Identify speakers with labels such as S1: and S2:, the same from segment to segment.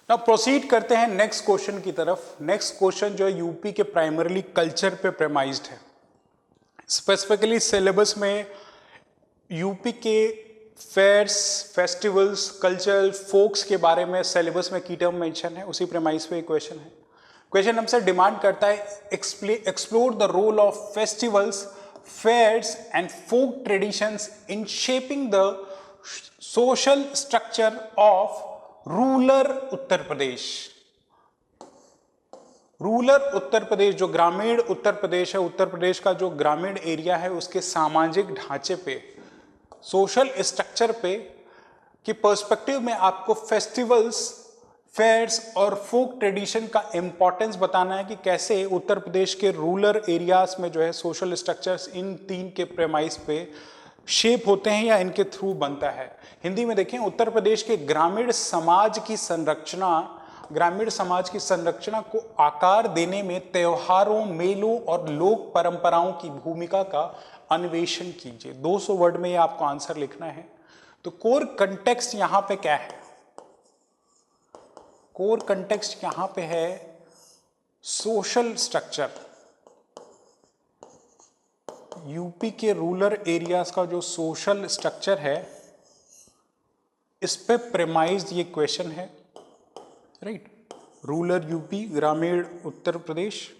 S1: ना प्रोसीड करते हैं नेक्स्ट क्वेश्चन की तरफ। नेक्स्ट क्वेश्चन जो है यूपी के प्राइमरली कल्चर पे प्रेमाइज्ड है। स्पेसिफिकली सिलेबस में यूपी के फेयर्स, फेस्टिवल्स, कल्चरल फोक्स के बारे में सिलेबस में की टर्म मेंशन है, उसी प्रेमाइज पे क्वेश्चन है। क्वेश्चन हमसे डिमांड करता है explore the role of festivals, fairs and folk traditions in shaping the social structure of rural Uttar Pradesh. Rural Uttar Pradesh, जो ग्रामीण उत्तर प्रदेश है, उत्तर प्रदेश का जो ग्रामीण एरिया है, उसके सामाजिक ढांचे पे, सोशल स्ट्रक्चर पे कि पर्सपेक्टिव में आपको फेस्टिवल्स, फेयर्स और फोक ट्रेडिशन का इंपॉर्टेंस बताना है कि कैसे उत्तर प्रदेश के रूरल एरियाज में जो है सोशल स्ट्रक्चर्स इन तीन के प्रेमाइस पे शेप होते हैं या इनके थ्रू बनता है। हिंदी में देखें, उत्तर प्रदेश के ग्रामीण समाज की संरचना को आकार देने में त्योहारों, मेलों और लोक परंपराओं की भूमिका का अन्वेषण कीजिए। 200 वर्ड में ये आपको आंसर लिखना है। तो कोर कंटेक्स्ट यहां पे क्या है? कोर कंटेक्स्ट यहां पे है सोशल स्ट्रक्चर। यूपी के रूरल एरियाज का जो सोशल स्ट्रक्चर है, इस पे प्रेमाइज्ड ये क्वेश्चन है, राइट। रूरल यूपी, ग्रामीण उत्तर प्रदेश,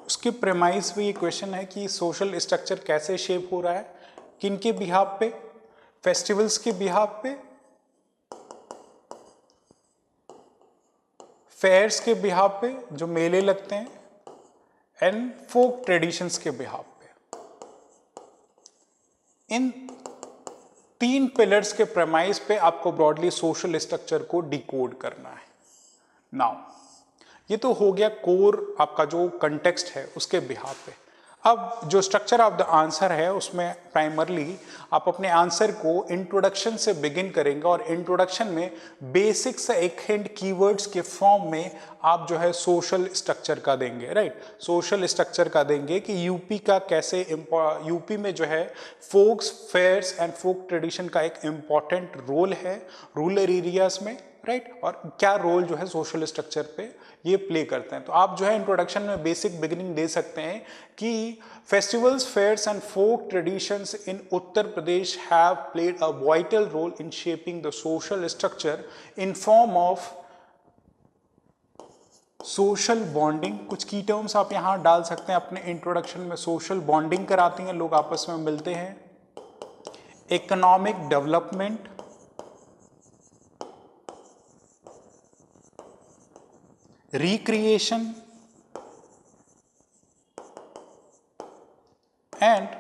S1: उसके प्रेमाइज पे ये क्वेश्चन है कि सोशल स्ट्रक्चर कैसे शेप हो रहा है, किन के बिहाफ पे, फेस्टिवल्स के बिहाफ पे, फेयर्स के बिहाफ पे जो मेले लगते हैं, एंड फोक ट्रेडिशंस के बिहाफ पे। इन तीन पिलर्स के प्रेमाइज पे आपको ब्रॉडली सोशल स्ट्रक्चर को डिकोड करना है। नाउ ये तो हो गया कोर, आपका जो कंटेक्स्ट है उसके बिहाफ पे। अब जो स्ट्रक्चर ऑफ द आंसर है उसमें प्राइमरली आप अपने आंसर को इंट्रोडक्शन से बिगिन करेंगे और इंट्रोडक्शन में बेसिक से एक हैंड कीवर्ड्स के फॉर्म में आप जो है सोशल स्ट्रक्चर का देंगे, राइट। सोशल स्ट्रक्चर का देंगे कि यूपी का कैसे, यूपी में जो है folks, fairs and folk tradition का एक इम्पॉर्टेंट रोल है रूरल एरियाज में, राइट। और क्या रोल जो है सोशल स्ट्रक्चर पे ये प्ले करते हैं। तो आप जो है इंट्रोडक्शन में बेसिक बिगिनिंग दे सकते हैं कि festivals, fairs and folk traditions in Uttar Pradesh have played a vital role in shaping the social structure in form of social bonding. कुछ की टर्म्स आप यहां डाल सकते हैं अपने इंट्रोडक्शन में। सोशल बॉन्डिंग कराती हैं, लोग आपस में मिलते हैं। Economic development, recreation and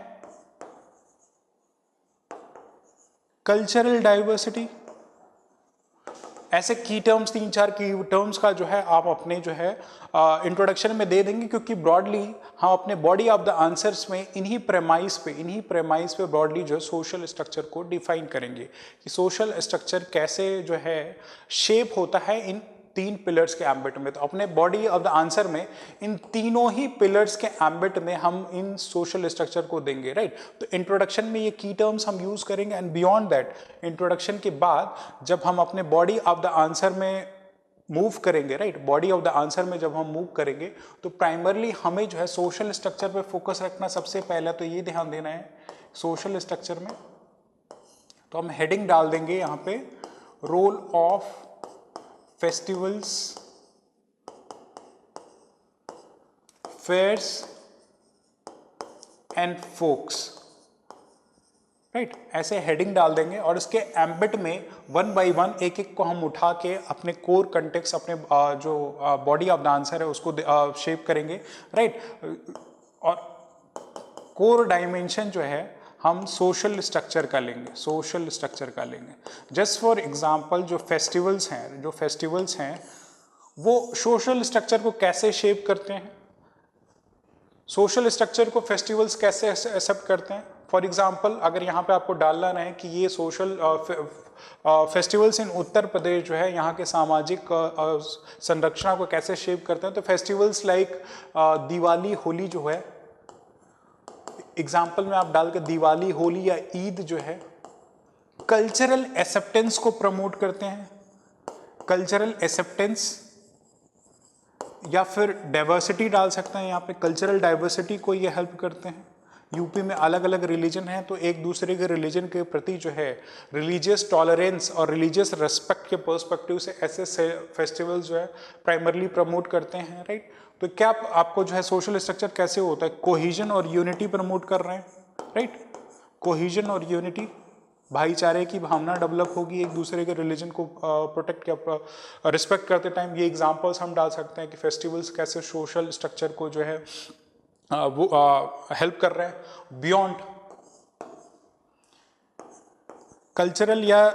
S1: cultural diversity। ऐसे की टर्म्स, 3-4 की टर्म्स का जो है आप अपने जो है इंट्रोडक्शन में दे देंगे, क्योंकि ब्रॉडली हम अपने बॉडी ऑफ द आंसर्स में इन्हीं प्रेमाइज पे ब्रॉडली जो है सोशल स्ट्रक्चर को डिफाइन करेंगे कि सोशल स्ट्रक्चर कैसे जो है शेप होता है इन तीन पिलर्स के एम्बिट में। तो अपने बॉडी ऑफ द आंसर में इन तीनों ही पिलर्स के एम्बिट में हम इन सोशल स्ट्रक्चर को देंगे, राइट। तो इंट्रोडक्शन में ये की टर्म्स हम यूज करेंगे एंड बियॉन्ड दैट इंट्रोडक्शन के बाद जब हम अपने बॉडी ऑफ द आंसर में मूव करेंगे, right, body of the answer में जब हम मूव करेंगे तो प्राइमरली हमें जो है सोशल स्ट्रक्चर पे फोकस रखना। सबसे पहला तो ये ध्यान देना है सोशल स्ट्रक्चर में, तो हम हेडिंग डाल देंगे यहाँ पे role of festivals, fairs and folks, right. ऐसे हेडिंग डाल देंगे और इसके एम्बिट में 1 बाय 1 एक एक को हम उठा के अपने कोर कंटेक्स्ट, अपने जो बॉडी ऑफ द आंसर है उसको शेप करेंगे, राइट। और कोर डायमेंशन जो है हम सोशल स्ट्रक्चर का लेंगे, जस्ट फॉर एग्जांपल जो फेस्टिवल्स हैं वो सोशल स्ट्रक्चर को कैसे शेप करते हैं, सोशल स्ट्रक्चर को फेस्टिवल्स कैसे एक्सेप्ट करते हैं। फॉर एग्जांपल अगर यहाँ पे आपको डालना है कि ये social festivals in Uttar Pradesh जो है यहाँ के सामाजिक संरचना को कैसे शेप करते हैं, तो फेस्टिवल्स लाइक दिवाली, होली जो है एग्जाम्पल में आप डाल के दिवाली, होली या ईद जो है कल्चरल एक्सेप्टेंस को प्रमोट करते हैं, कल्चरल एक्सेप्टेंस या फिर डाइवर्सिटी डाल सकते हैं यहाँ पे, कल्चरल डाइवर्सिटी को ये हेल्प करते हैं। यूपी में अलग अलग रिलीजन है तो एक दूसरे के रिलीजन के प्रति जो है रिलीजियस टॉलरेंस और रिलीजियस रेस्पेक्ट के पर्सपेक्टिव से ऐसे फेस्टिवल्स जो है प्राइमरली प्रमोट करते हैं, राइट। तो क्या आपको जो है सोशल स्ट्रक्चर कैसे होता है, कोहिजन और यूनिटी प्रमोट कर रहे हैं, राइट। कोहिजन और यूनिटी, भाईचारे की भावना डेवलप होगी एक दूसरे के रिलीजन को प्रोटेक्ट या रिस्पेक्ट करते टाइम। ये एग्जांपल्स हम डाल सकते हैं कि फेस्टिवल्स कैसे सोशल स्ट्रक्चर को जो है वो हेल्प कर रहे हैं। बियॉन्ड कल्चरल या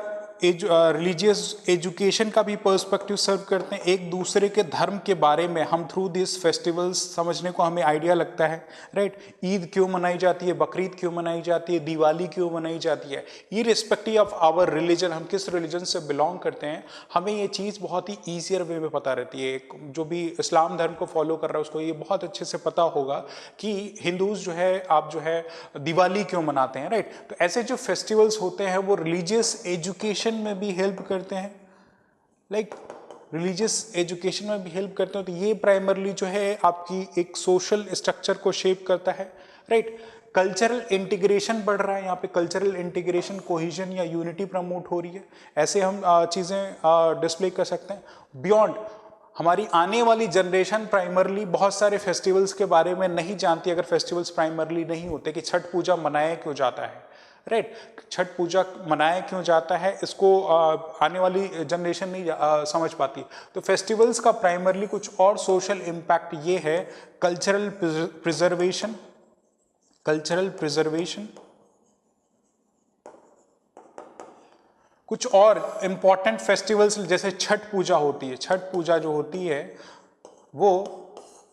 S1: रिलीजियस एजुकेशन का भी पर्सपेक्टिव सर्व करते हैं। एक दूसरे के धर्म के बारे में हम थ्रू दिस फेस्टिवल्स समझने को हमें आइडिया लगता है, राइट। ईद क्यों मनाई जाती है, बकरीद क्यों मनाई जाती है, दिवाली क्यों मनाई जाती है, इर्रिस्पेक्टिव ऑफ आवर रिलीजन, हम किस रिलीजन से बिलोंग करते हैं, हमें ये चीज़ बहुत ही ईजियर वे में पता रहती है। जो भी इस्लाम धर्म को फॉलो कर रहा है उसको ये बहुत अच्छे से पता होगा कि हिंदूज जो है आप जो है दिवाली क्यों मनाते हैं, राइट। तो ऐसे जो फेस्टिवल्स होते हैं वो रिलीजियस एजुकेशन में भी हेल्प करते हैं, लाइक रिलीजियस एजुकेशन में भी हेल्प करते हैं। तो ये प्राइमरली जो है आपकी एक सोशल स्ट्रक्चर को शेप करता है, राइट। कल्चरल इंटीग्रेशन बढ़ रहा है, यहाँ पे कल्चरल इंटीग्रेशन, कोहिजन या यूनिटी प्रमोट हो रही है, ऐसे हम चीज़ें डिस्प्ले कर सकते हैं। बियॉन्ड हमारी आने वाली जनरेशन प्राइमरली बहुत सारे फेस्टिवल्स के बारे में नहीं जानती अगर फेस्टिवल्स प्राइमरली नहीं होते, कि छठ पूजा मनाया क्यों जाता है, राइट। छठ पूजा मनाया क्यों जाता है इसको आने वाली जनरेशन नहीं समझ पाती। तो फेस्टिवल्स का प्राइमरली कुछ और सोशल इम्पैक्ट ये है, कल्चरल प्रिजर्वेशन, कल्चरल प्रिजर्वेशन। कुछ और इम्पॉर्टेंट फेस्टिवल्स जैसे छठ पूजा होती है, छठ पूजा जो होती है वो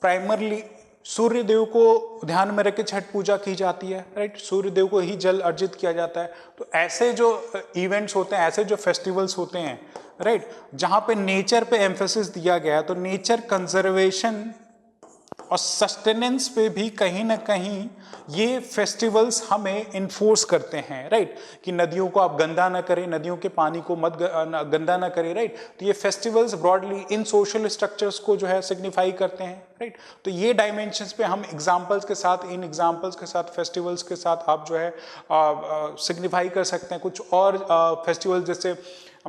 S1: प्राइमरली सूर्य देव को ध्यान में रख के छठ पूजा की जाती है, राइट। सूर्य देव को ही जल अर्जित किया जाता है। तो ऐसे जो इवेंट्स होते हैं, ऐसे जो फेस्टिवल्स होते हैं, राइट, जहां पे नेचर पे एम्फेसिस दिया गया है, तो नेचर कंजर्वेशन और सस्टेनेंस पे भी कहीं ना कहीं ये फेस्टिवल्स हमें इन्फोर्स करते हैं, राइट, कि नदियों को आप गंदा ना करें, नदियों के पानी को मत गंदा ना करें, राइट। तो ये फेस्टिवल्स ब्रॉडली इन सोशल स्ट्रक्चर्स को जो है सिग्निफाई करते हैं, राइट। तो ये डायमेंशंस पे हम एग्जांपल्स के साथ, इन एग्जांपल्स के साथ, फेस्टिवल्स के साथ आप जो है सिग्निफाई कर सकते हैं। कुछ और फेस्टिवल्स जैसे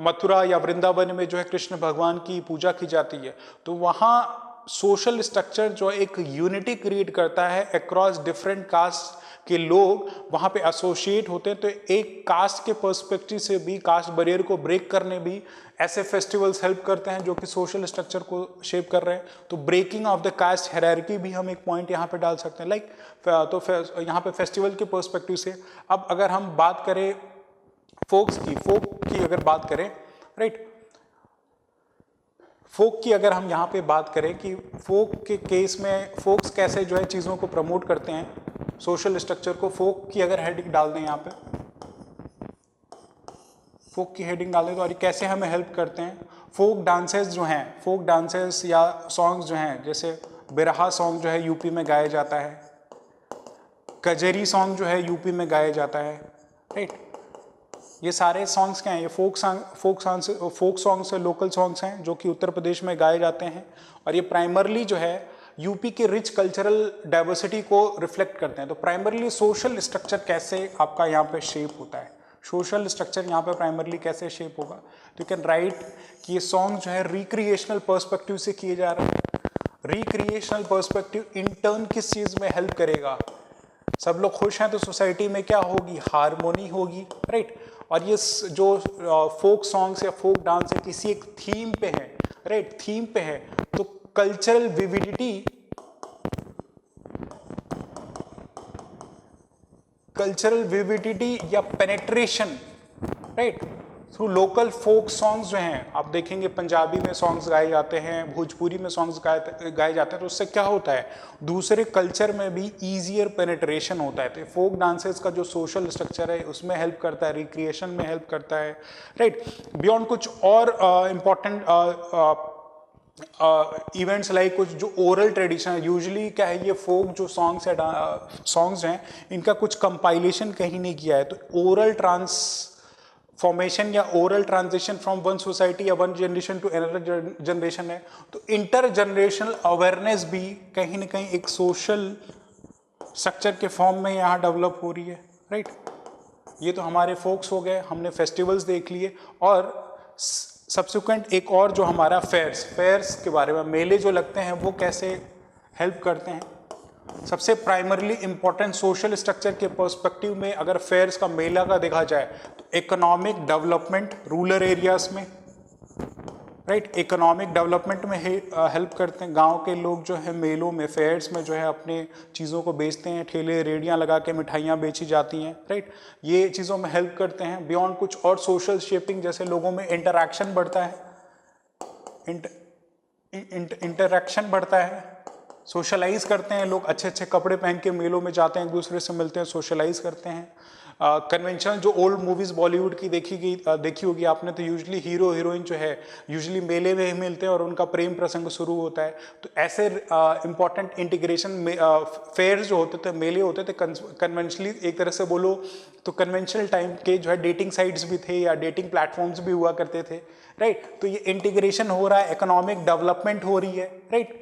S1: मथुरा या वृंदावन में जो है कृष्ण भगवान की पूजा की जाती है, तो वहाँ सोशल स्ट्रक्चर जो एक यूनिटी क्रिएट करता है अक्रॉस डिफरेंट कास्ट के लोग वहाँ पे एसोसिएट होते हैं। तो एक कास्ट के पर्सपेक्टिव से भी, कास्ट बैरियर को ब्रेक करने भी ऐसे फेस्टिवल्स हेल्प करते हैं जो कि सोशल स्ट्रक्चर को शेप कर रहे हैं। तो breaking of the caste hierarchy भी हम एक पॉइंट यहाँ पे डाल सकते हैं, लाइक। तो यहाँ पे फेस्टिवल के पर्सपेक्टिव से अब अगर हम बात करें फोक की अगर बात करें, राइट, फोक की अगर हम यहाँ पे बात करें कि फोक के केस में फोक्स कैसे जो है चीज़ों को प्रमोट करते हैं, सोशल स्ट्रक्चर को, फोक की अगर हेडिंग डाल दें यहाँ पे, फोक की हेडिंग डाल दें तो और कैसे हमें हेल्प करते हैं। फोक डांसेस जो हैं, फोक डांसेस या सॉन्ग्स जो हैं, जैसे बिरहा सॉन्ग जो है यूपी में गाया जाता है, कजरी सॉन्ग जो है यूपी में गाया जाता है, राइट। ये सारे सॉन्ग्स क्या हैं, ये फोक सॉन्ग्स लोकल सॉन्ग्स हैं जो कि उत्तर प्रदेश में गाए जाते हैं। और ये प्राइमरली जो है यूपी के रिच कल्चरल डाइवर्सिटी को रिफ्लेक्ट करते हैं। तो प्राइमरली सोशल स्ट्रक्चर कैसे आपका यहाँ पे शेप होता है, सोशल स्ट्रक्चर यहाँ पे प्राइमरली कैसे शेप होगा, तो यू कैन राइट कि ये सॉन्ग जो है रिक्रिएशनल पर्सपेक्टिव से किए जा रहे हैं। रिक्रिएशनल पर्सपेक्टिव इन टर्न किस चीज़ में हेल्प करेगा, सब लोग खुश हैं तो सोसाइटी में क्या होगी, हारमोनी होगी, राइट। और ये जो फोक सॉन्ग्स या फोक डांस है किसी एक थीम पे है, राइट, थीम पे है। तो कल्चरल विविडिटी या penetration, right, through local folk songs जो हैं, आप देखेंगे पंजाबी में सॉन्ग्स गाए जाते हैं, भोजपुरी में सॉन्ग्स गाए जाते हैं, तो उससे क्या होता है, दूसरे कल्चर में भी ईजियर पेनेट्रेशन होता है। तो फोक डांसेस का जो सोशल स्ट्रक्चर है उसमें हेल्प करता है, रिक्रिएशन में हेल्प करता है, राइट। बियॉन्ड कुछ और इम्पॉर्टेंट इवेंट्स लाइक कुछ जो ओरल ट्रेडिशन है, यूजुअली क्या है, ये फोक जो सॉन्ग्स हैं इनका कुछ कंपाइलेशन कहीं नहीं किया है, तो फॉर्मेशन या oral transition from one society या one generation to another generation है, तो इंटर जनरेशनल अवेयरनेस भी कहीं ना कहीं एक सोशल स्ट्रक्चर के फॉर्म में यहाँ डेवलप हो रही है, राइट। ये तो हमारे फोक्स हो गए, हमने फेस्टिवल्स देख लिए, और सब्सिक्वेंट एक और जो हमारा फेयर्स के बारे में, मेले जो लगते हैं वो कैसे हेल्प करते हैं। सबसे प्राइमरीली इंपॉर्टेंट सोशल स्ट्रक्चर के पर्सपेक्टिव में अगर फेयर्स का, मेला का देखा जाए तो इकोनॉमिक डेवलपमेंट रूरल एरियाज में, राइट, इकोनॉमिक डेवलपमेंट में हेल्प करते हैं। गांव के लोग जो है मेलों में, फेयर्स में जो है अपने चीज़ों को बेचते हैं, ठेले रेडियां लगा के मिठाइयाँ बेची जाती हैं, राइट, ये चीज़ों में हेल्प करते हैं। बियॉन्ड कुछ और सोशल शेपिंग, जैसे लोगों में इंटरैक्शन बढ़ता है, इंटरैक्शन बढ़ता है, सोशलाइज करते हैं लोग, अच्छे अच्छे कपड़े पहन के मेलों में जाते हैं, एक दूसरे से मिलते हैं, सोशलाइज करते हैं। कन्वेंशनल जो ओल्ड मूवीज बॉलीवुड की देखी होगी आपने, तो यूजुअली हीरो हीरोइन जो है यूजुअली मेले में ही मिलते हैं और उनका प्रेम प्रसंग शुरू होता है। तो ऐसे इंपॉर्टेंट इंटीग्रेशन फेयर्स जो होते थे, मेले होते थे, कन्वेंशनली एक तरह से बोलो तो कन्वेंशनल टाइम के जो है डेटिंग साइट्स भी थे या डेटिंग प्लेटफॉर्म्स भी हुआ करते थे, राइट। तो ये इंटीग्रेशन हो रहा है, इकोनॉमिक डेवलपमेंट हो रही है, राइट।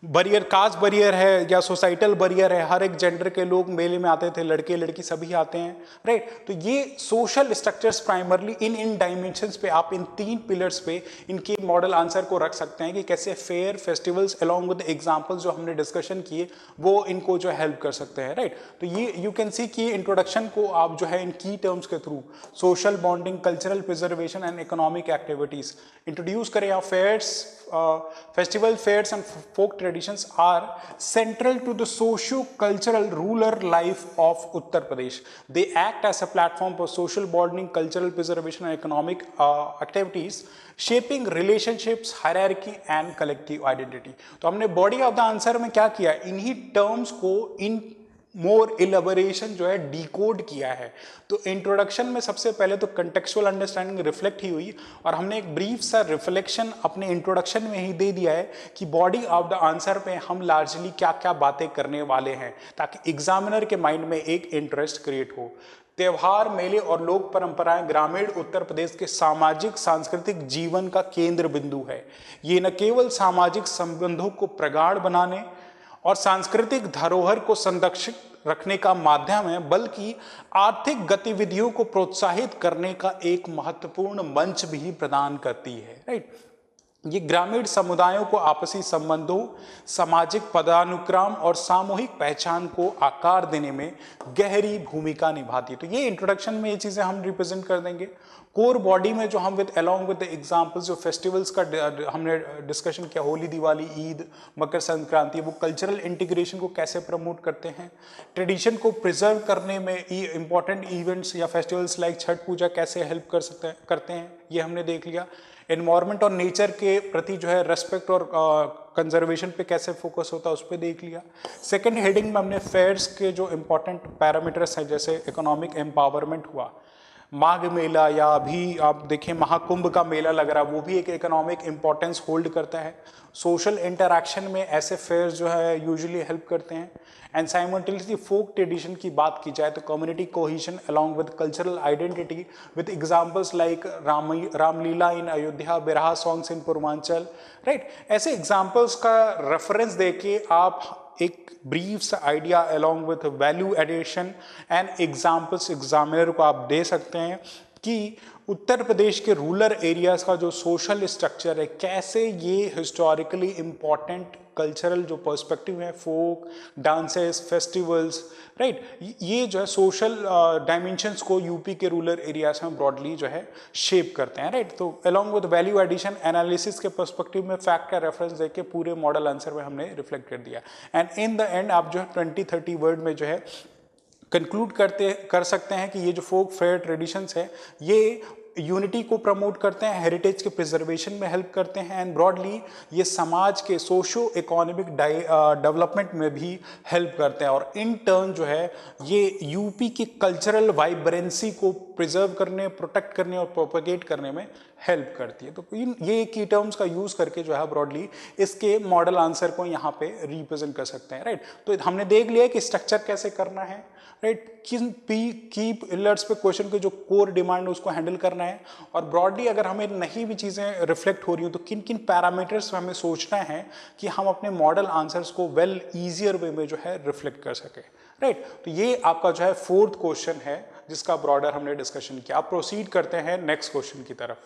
S1: बरियर, कास्ट बरियर है या सोसाइटल बरियर है, हर एक जेंडर के लोग मेले में आते थे, लड़के लड़की सभी आते हैं, राइट। तो ये social structures primarily in dimensions पे, आप इन 3 पिलर्स पे इनके मॉडल आंसर को रख सकते हैं कि कैसे fair, festivals along with examples जो हमने डिस्कशन किए वो इनको जो हेल्प कर सकते हैं, राइट। तो ये यू कैन सी कि इंट्रोडक्शन को आप जो है इन की टर्म्स के through social bonding, cultural preservation and economic activities introduce करें। या fears, festival fairs and folk traditions are central to the socio-cultural rural life of Uttar Pradesh. They act as a platform for social bonding, cultural preservation and economic activities, shaping relationships, hierarchy and collective identity. तो हमने body of the answer में क्या किया, इन्हीं terms को इन मोर elaboration जो है decode किया है। तो इंट्रोडक्शन में सबसे पहले तो कंटेक्चुअल अंडरस्टैंडिंग रिफ्लेक्ट ही हुई, और हमने एक ब्रीफ सा रिफ्लेक्शन अपने इंट्रोडक्शन में ही दे दिया है कि बॉडी ऑफ द आंसर पे हम लार्जली क्या क्या बातें करने वाले हैं, ताकि एग्जामिनर के माइंड में एक इंटरेस्ट क्रिएट हो। त्योहार, मेले और लोक परंपराएं ग्रामीण उत्तर प्रदेश के सामाजिक सांस्कृतिक जीवन का केंद्र बिंदु है। ये न केवल सामाजिक संबंधों को प्रगाढ़ बनाने और सांस्कृतिक धरोहर को संरक्षित रखने का माध्यम है, बल्कि आर्थिक गतिविधियों को प्रोत्साहित करने का एक महत्वपूर्ण मंच भी प्रदान करती है, राइट। ये ग्रामीण समुदायों को आपसी संबंधों, सामाजिक पदानुक्रम और सामूहिक पहचान को आकार देने में गहरी भूमिका निभाती है। तो ये इंट्रोडक्शन में ये चीजें हम रिप्रेजेंट कर देंगे। कोर बॉडी में जो हम अलोंग विद एग्जांपल्स जो फेस्टिवल्स का हमने डिस्कशन किया, होली, दिवाली, ईद, मकर संक्रांति, वो कल्चरल इंटीग्रेशन को कैसे प्रमोट करते हैं, ट्रेडिशन को प्रिजर्व करने में इंपॉर्टेंट इवेंट्स या फेस्टिवल्स लाइक छठ पूजा कैसे हेल्प करते हैं, ये हमने देख लिया। एनवायरनमेंट और नेचर के प्रति जो है रेस्पेक्ट और कंजर्वेशन पे कैसे फोकस होता है उस पर देख लिया। सेकंड हेडिंग में हमने फेयर्स के जो इंपॉर्टेंट पैरामीटर्स हैं, जैसे इकोनॉमिक एम्पावरमेंट हुआ, माघ मेला, या अभी आप देखें महाकुंभ का मेला लग रहा है, वो भी एक इकोनॉमिक इंपॉर्टेंस होल्ड करता है। सोशल इंटरैक्शन में ऐसे फेयर्स जो है यूजुअली हेल्प करते हैं। एंड साइमल्टेनियसली फोक ट्रेडिशन की बात की जाए तो community cohesion along with cultural identity with examples like Ramlila in Ayodhya, Birha songs in Purvanchal, right. ऐसे एग्जांपल्स का रेफरेंस देके आप एक ब्रीफ सा idea along with value addition and examples examiner को आप दे सकते हैं कि उत्तर प्रदेश के रूरल एरियाज का जो सोशल स्ट्रक्चर है, कैसे ये हिस्टोरिकली इम्पॉर्टेंट कल्चरल जो पर्सपेक्टिव है, फोक डांसेस, फेस्टिवल्स, राइट, ये जो है सोशल डायमेंशंस को यूपी के रूरल एरियाज में ब्रॉडली जो है शेप करते हैं, राइट। तो along with value addition analysis के पर्सपेक्टिव में फैक्ट का रेफरेंस देके पूरे मॉडल आंसर में हमने रिफ्लेक्ट कर दिया। एंड इन द एंड आप जो है 20-30 वर्ड में जो है कंक्लूड कर सकते हैं कि ये जो फोक फेयर ट्रेडिशंस है, ये यूनिटी को प्रमोट करते हैं, हेरिटेज के प्रिजर्वेशन में हेल्प करते हैं, एंड ब्रॉडली ये समाज के सोशो इकोनॉमिक डेवलपमेंट में भी हेल्प करते हैं, और इन टर्न जो है ये यूपी की कल्चरल वाइब्रेंसी को प्रिजर्व करने, प्रोटेक्ट करने और प्रोपेगेट करने में हेल्प करती है। तो ये की टर्म्स का यूज करके जो है ब्रॉडली इसके मॉडल आंसर को यहाँ पे रिप्रेजेंट कर सकते हैं, राइट। तो हमने देख लिया कि स्ट्रक्चर कैसे करना है, राइट, किन की पिलर्स पे क्वेश्चन के जो कोर डिमांड है उसको हैंडल करना है, और ब्रॉडली अगर हमें नहीं भी चीजें रिफ्लेक्ट हो रही हो तो किन किन पैरामीटर्स हमें सोचना है कि हम अपने मॉडल आंसर्स को वेल ईजियर वे में जो है रिफ्लेक्ट कर सके, राइट। तो ये आपका जो है 4th क्वेश्चन है जिसका ब्रॉडर हमने डिस्कशन किया। आप प्रोसीड करते हैं नेक्स्ट क्वेश्चन की तरफ।